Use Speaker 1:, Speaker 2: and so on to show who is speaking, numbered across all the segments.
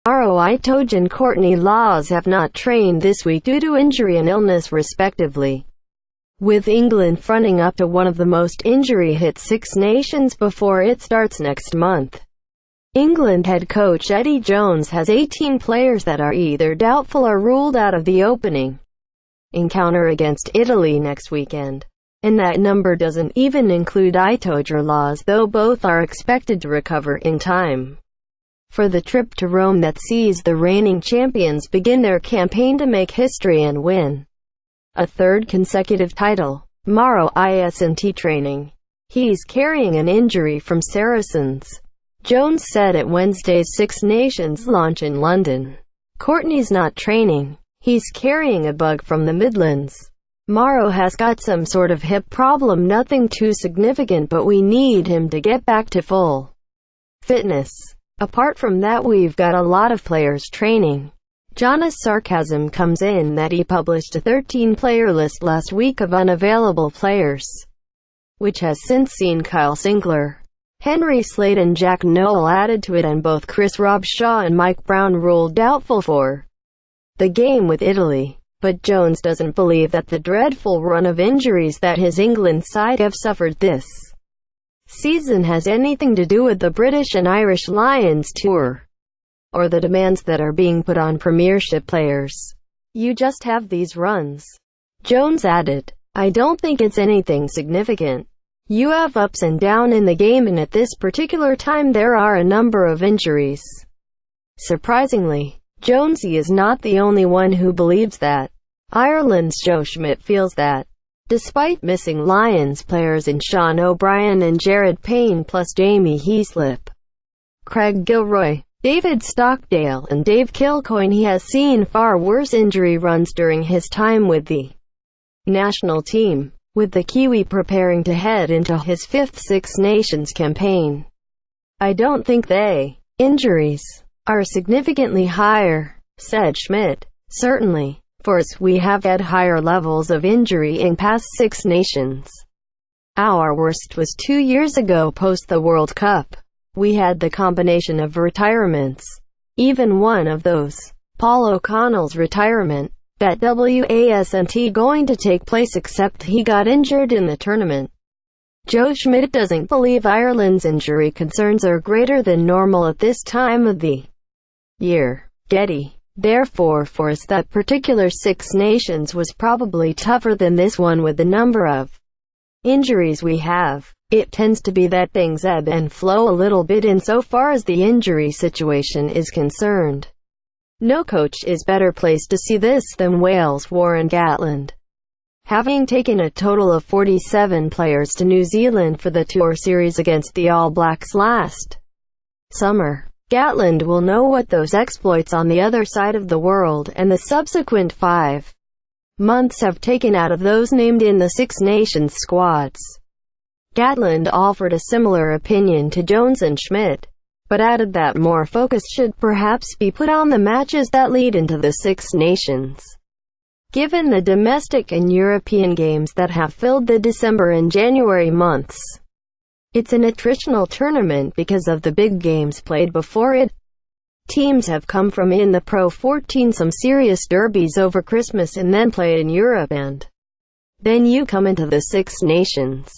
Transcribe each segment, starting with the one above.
Speaker 1: Maro Itoje and Courtney Lawes have not trained this week due to injury and illness respectively, with England fronting up to one of the most injury-hit Six Nations before it starts next month. England head coach Eddie Jones has 18 players that are either doubtful or ruled out of the opening encounter against Italy next weekend. And that number doesn't even include Itoje or Lawes, though both are expected to recover in time for the trip to Rome that sees the reigning champions begin their campaign to make history and win a third consecutive title. Maro isn't training. He's carrying an injury from Saracens, Jones said at Wednesday's Six Nations launch in London. Courtney's not training. He's carrying a bug from the Midlands. Maro has got some sort of hip problem, nothing too significant, but we need him to get back to full fitness. Apart from that, we've got a lot of players training. John's sarcasm comes in that he published a 13-player list last week of unavailable players, which has since seen Kyle Singler, Henry Slade and Jack Nowell added to it, and both Chris Robshaw and Mike Brown ruled doubtful for the game with Italy. But Jones doesn't believe that the dreadful run of injuries that his England side have suffered this season has anything to do with the British and Irish Lions tour, or the demands that are being put on Premiership players. You just have these runs. Jones added, I don't think it's anything significant. You have ups and downs in the game, and at this particular time there are a number of injuries. Surprisingly, Jonesy is not the only one who believes that. Ireland's Joe Schmidt feels that, despite missing Lions players in Sean O'Brien and Jared Payne plus Jamie Heaslip, Craig Gilroy, David Stockdale and Dave Kilcoyne, he has seen far worse injury runs during his time with the national team, with the Kiwi preparing to head into his fifth Six Nations campaign. I don't think the injuries are significantly higher, said Schmidt. Certainly, for us, we have had higher levels of injury in past Six Nations. Our worst was 2 years ago post the World Cup. We had the combination of retirements, even one of those, Paul O'Connell's retirement, that wasn't going to take place, except he got injured in the tournament. Joe Schmidt doesn't believe Ireland's injury concerns are greater than normal at this time of the year. Getty. Therefore, for us, that particular Six Nations was probably tougher than this one with the number of injuries we have. It tends to be that things ebb and flow a little bit insofar as the injury situation is concerned. No coach is better placed to see this than Wales' Warren Gatland. Having taken a total of 47 players to New Zealand for the tour series against the All Blacks last summer, Gatland will know what those exploits on the other side of the world and the subsequent 5 months have taken out of those named in the Six Nations squads. Gatland offered a similar opinion to Jones and Schmidt, but added that more focus should perhaps be put on the matches that lead into the Six Nations, given the domestic and European games that have filled the December and January months. It's an attritional tournament because of the big games played before it. Teams have come from in the Pro 14 some serious derbies over Christmas and then play in Europe, and then you come into the Six Nations.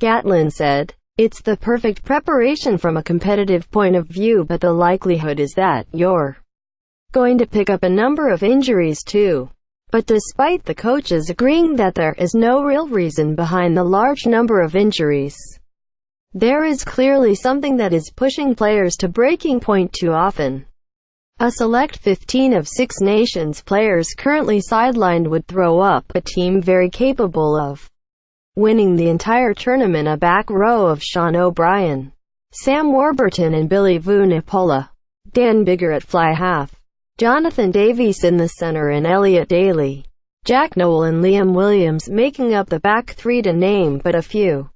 Speaker 1: Gatland said, it's the perfect preparation from a competitive point of view, but the likelihood is that you're going to pick up a number of injuries too. But despite the coaches agreeing that there is no real reason behind the large number of injuries, there is clearly something that is pushing players to breaking point too often. A select 15 of Six Nations players currently sidelined would throw up a team very capable of winning the entire tournament. A back row of Sean O'Brien, Sam Warburton and Billy Vunipola, Dan Biggar at fly half, Jonathan Davies in the center and Elliot Daly, Jack Nowell and Liam Williams making up the back three, to name but a few.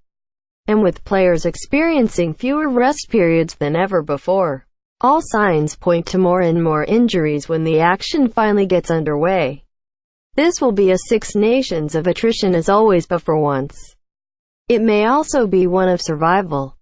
Speaker 1: And with players experiencing fewer rest periods than ever before, all signs point to more and more injuries when the action finally gets underway. This will be a Six Nations of attrition as always, but for once, It may also be one of survival.